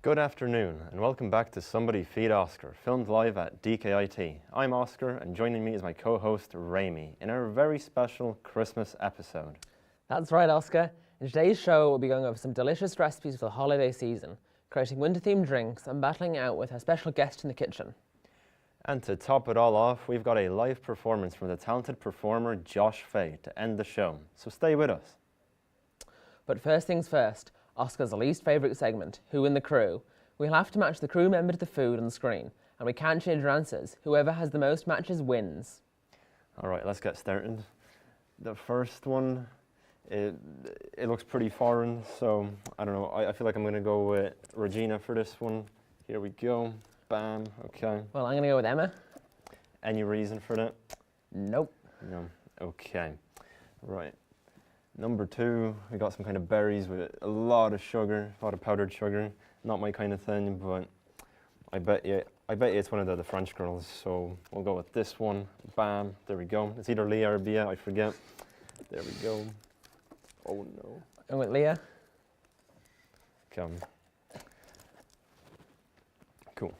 Good afternoon and welcome back to Somebody Feed Oscar, filmed live at DKIT. I'm Oscar and joining me is my co-host Raymond in our very special Christmas episode. That's right, Oscar. In today's show we'll be going over some delicious recipes for the holiday season, creating winter-themed drinks and battling out with a special guest in the kitchen. And to top it all off, we've got a live performance from the talented performer Josh Fay to end the show, so stay with us. But first things first, Oscar's least favourite segment, Who in the Crew. We'll have to match the crew member to the food on the screen, and we can't change our answers. Whoever has the most matches wins. Alright, let's get started. The first one, it looks pretty foreign, so I don't know, I feel like I'm going to go with Regina for this one. Here we go. Bam, okay. Well, I'm going to go with Emma. Any reason for that? Nope. No, okay. Right. Number two, we got some kind of berries with a lot of sugar, a lot of powdered sugar. Not my kind of thing, but I bet you it's one of the French girls, so we'll go with this one. Bam, there we go. It's either Leah or Bia, I forget. There we go. Oh no. I'm with Leah. Come. Cool.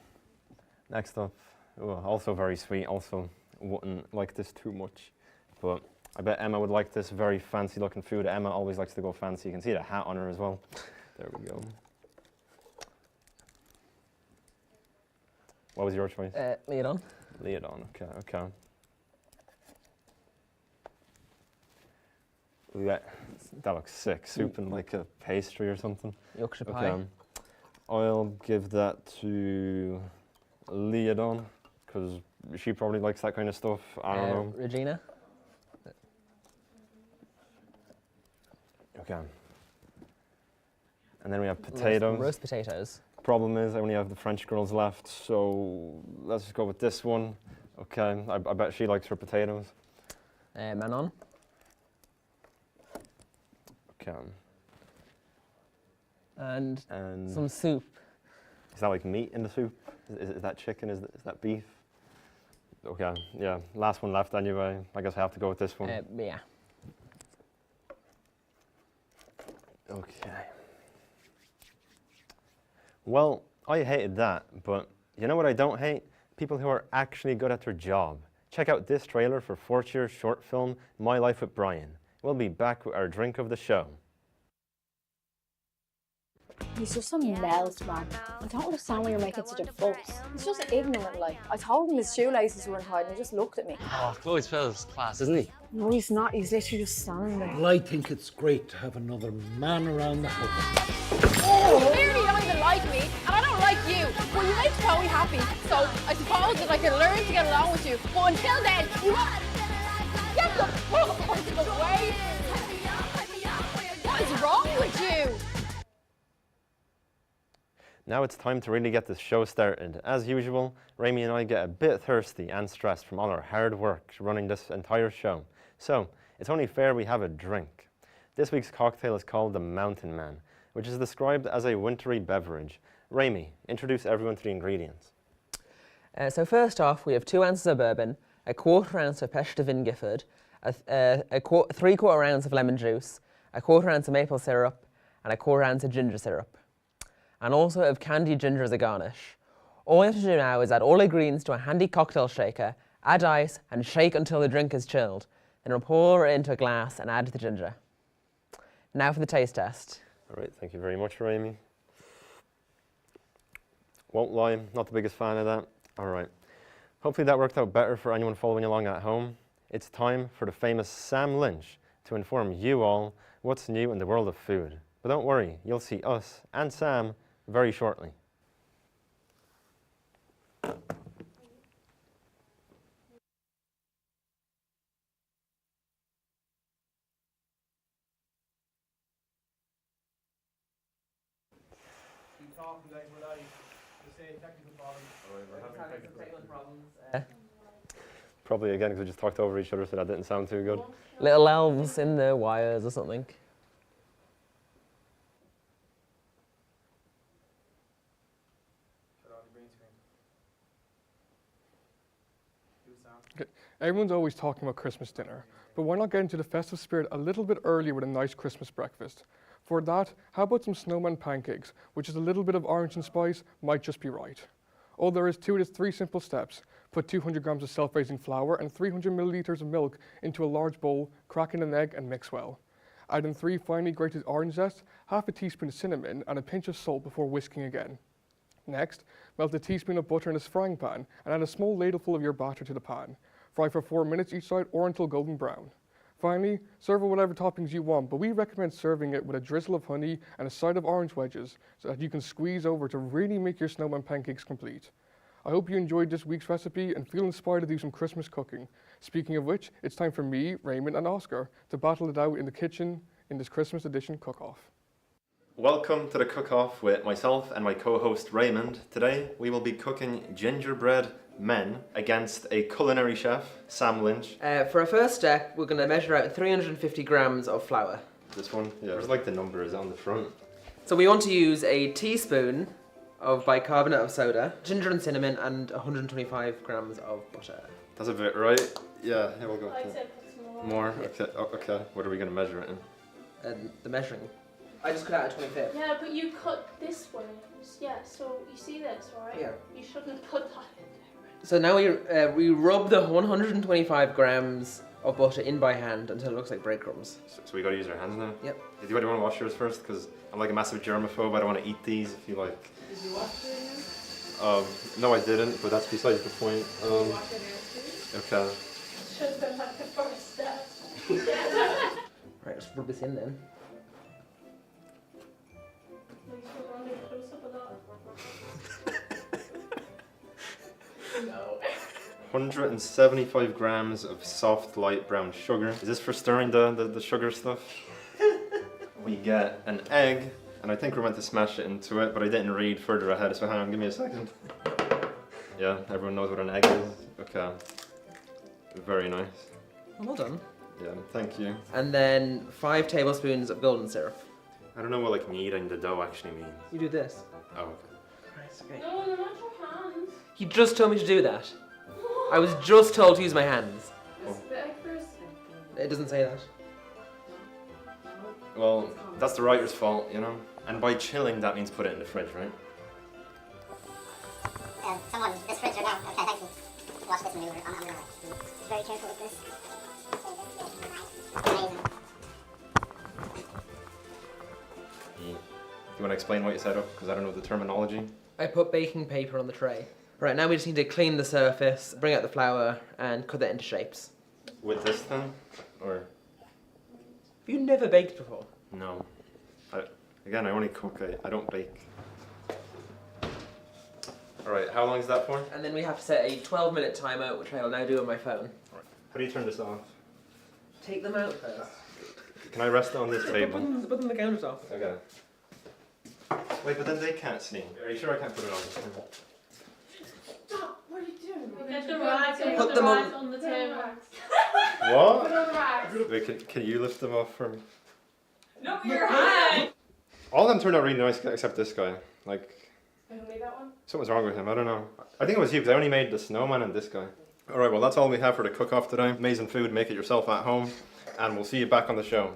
Next up, also very sweet, also wouldn't like this too much, but I bet Emma would like this very fancy looking food. Emma always likes to go fancy. You can see the hat on her as well. There we go. What was your choice? Leodon. Leodon, okay. Ooh, that looks sick. Soup and like a pastry or something. Yorkshire pie. I'll give that to Leodon, because she probably likes that kind of stuff. I don't know. Regina. Okay. And then we have potatoes. Roast potatoes. Problem is, I only have the French girls left, so let's just go with this one. Okay, I bet she likes her potatoes. Manon. Okay. And some soup. Is that like meat in the soup? Is that chicken? Is that beef? Okay, yeah. Last one left anyway. I guess I have to go with this one. Yeah. Okay. Well, I hated that, but you know what I don't hate? People who are actually good at their job. Check out this trailer for fourth year short film, My Life with Brian. We'll be back with our drink of the show. He's just a melt, man. I don't understand why you're making such a fuss. He's just ignorant, like. I told him his shoelaces were untied and he just looked at me. Oh, Chloe's fella's class, isn't he? No, he's not. He's literally just standing there. Well, I think it's great to have another man around the house. Oh, clearly you don't even like me, and I don't like you. Well, you make Chloe happy, so I suppose that I can learn to get along with you. But until then, you want get the fuck out of the way. What is wrong with you? Now it's time to really get this show started. As usual, Raymond and I get a bit thirsty and stressed from all our hard work running this entire show. So, it's only fair we have a drink. This week's cocktail is called the Mountain Man, which is described as a wintry beverage. Raymond, introduce everyone to the ingredients. So first off, we have 2 ounces of bourbon, a 1/4 ounce of Pêche de Vin Gifford, 3/4 ounce of lemon juice, a 1/4 ounce of maple syrup, and a 1/4 ounce of ginger syrup. And also of candied ginger as a garnish. All we have to do now is add all ingredients to a handy cocktail shaker, add ice, and shake until the drink is chilled. Then we'll pour it into a glass and add the ginger. Now for the taste test. All right, thank you very much, Raymond. Won't lie, not the biggest fan of that. All right. Hopefully that worked out better for anyone following along at home. It's time for the famous Sam Lynch to inform you all what's new in the world of food. But don't worry, you'll see us and Sam very shortly. Probably again because we just talked over each other, so that didn't sound too good. Little elves in the wires or something. Okay. Everyone's always talking about Christmas dinner, but why not get into the festive spirit a little bit earlier with a nice Christmas breakfast? For that, how about some snowman pancakes, which is a little bit of orange and spice, might just be right. All there is to it is 3 simple steps. Put 200 grams of self-raising flour and 300 milliliters of milk into a large bowl, crack in an egg and mix well. Add in 3 finely grated orange zest, half a teaspoon of cinnamon and a pinch of salt before whisking again. Next, melt a teaspoon of butter in a frying pan and add a small ladleful of your batter to the pan. Fry for 4 minutes each side or until golden brown. Finally, serve with whatever toppings you want, but we recommend serving it with a drizzle of honey and a side of orange wedges so that you can squeeze over to really make your snowman pancakes complete. I hope you enjoyed this week's recipe and feel inspired to do some Christmas cooking. Speaking of which, it's time for me, Raymond and Oscar to battle it out in the kitchen in this Christmas edition cook-off. Welcome to the cook-off with myself and my co-host Raymond. Today we will be cooking gingerbread men against a culinary chef, Sam Lynch. For our first step, we're going to measure out 350 grams of flour. This one, yeah, there's like the numbers on the front. So we want to use a teaspoon of bicarbonate of soda, ginger and cinnamon, and 125 grams of butter. That's a bit right. Yeah, here we'll go. I'd say put some more. More? Okay. Oh, okay. What are we going to measure it in? And the measuring. I just cut out a 25th. Yeah, but you cut this way. Yeah, so you see this, right? Yeah. You shouldn't put that in there. So now we rub the 125 grams of butter in by hand until it looks like breadcrumbs. So we got to use our hands now? Yep. Do you want to wash yours first? Because I'm like a massive germaphobe. I don't want to eat these if you like. Did you wash it? No, I didn't, but that's besides the point. Wash it Okay. Should have been like the first step. Right, let's rub this in then. Make sure we're on a close-up of that. No. 175 grams of soft light brown sugar. Is this for stirring the sugar stuff? We get an egg, and I think we're meant to smash it into it, but I didn't read further ahead, so hang on, give me a second. Yeah, everyone knows what an egg is. Okay. Very nice. Well done. Yeah, thank you. And then 5 tablespoons of golden syrup. I don't know what like kneading the dough actually means. You do this. Oh, okay. Right, okay. No, they're not your hands. You just told me to do that. I was just told to use my hands. This is the egg first. It doesn't say that. Well, that's the writer's fault, you know? And by chilling, that means put it in the fridge, right? Someone, this fridge right now. Okay, thank you. Watch this maneuver. I'm gonna be very careful with this. Amazing. Do you want to explain what you set up? Because I don't know the terminology. I put baking paper on the tray. Right, now we just need to clean the surface, bring out the flour, and cut that into shapes. With this thing? Or? Have you never baked before? No. Again, I only cook, I don't bake. Alright, how long is that for? And then we have to set a 12-minute timer, which I'll now do on my phone. How do you turn this off? Take them out first. Can I rest it on this table? Put them on the countertop. Okay. Wait, but then they can't see. Are you sure I can't put it on this table? Stop! What are you doing? Get the rags and Put put them the on- rags on the table. What? Put on the rags. Wait, can you lift them off for me? Look at your hand! All of them turned out really nice except this guy. Like, Who made that one? something's wrong with him, I don't know. I think it was you because I only made the snowman and this guy. Alright, well that's all we have for the cook-off today. Amazing food, make it yourself at home. And we'll see you back on the show.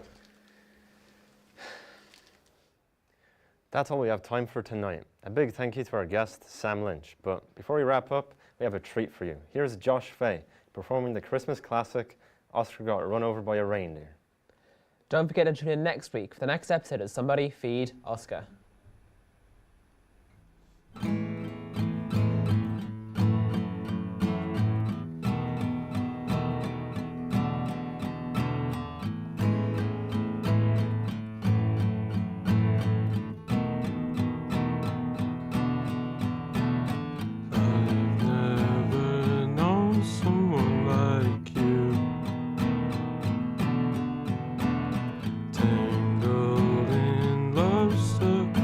That's all we have time for tonight. A big thank you to our guest, Sam Lynch. But before we wrap up, we have a treat for you. Here's Josh Fay performing the Christmas classic, Oscar Got Run Over by a Reindeer. Don't forget to tune in next week for the next episode of Somebody Feed Oscar. I've never known someone like you, tangled in love circles.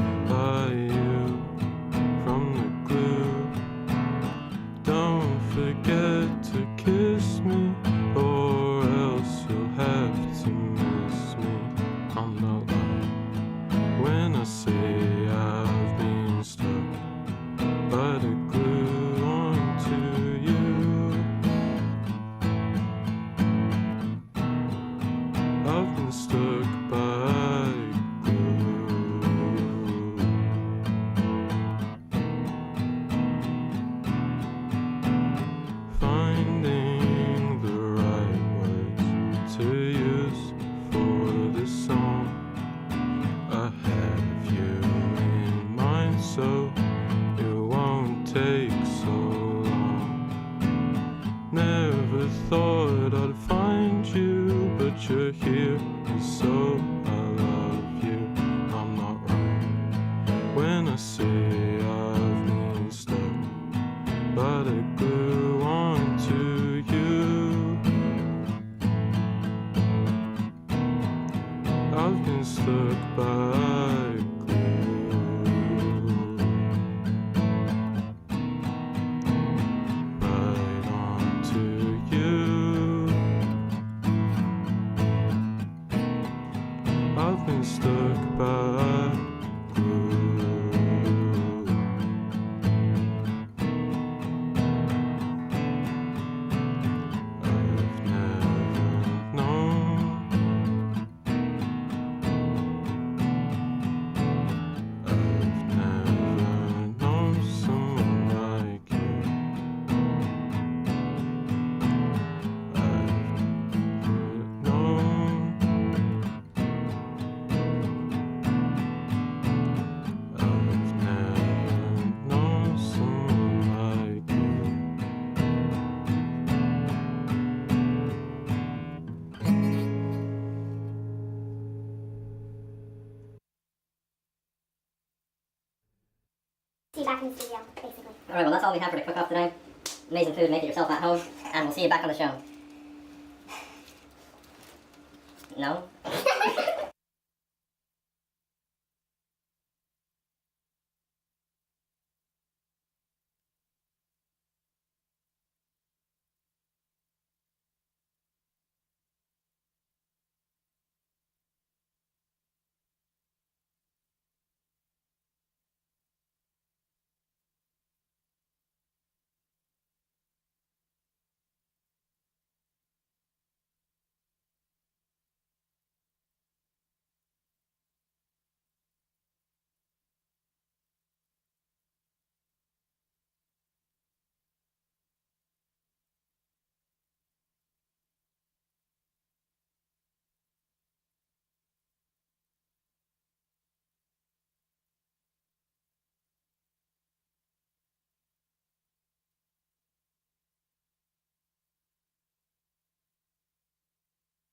so it won't take so long. Never thought I'd find you, but you're here, and so I love you. I'm not wrong when I say I've been stuck, but I grew onto you. I've been stuck by glue, right onto you. I've been stuck by glue. I've never known, I've never known someone like you. I've never known, I've never known someone like you. See you back in the studio, basically. All right, well, that's all we have for the cook-off today. Amazing food, make it yourself at home, and we'll see you back on the show. No?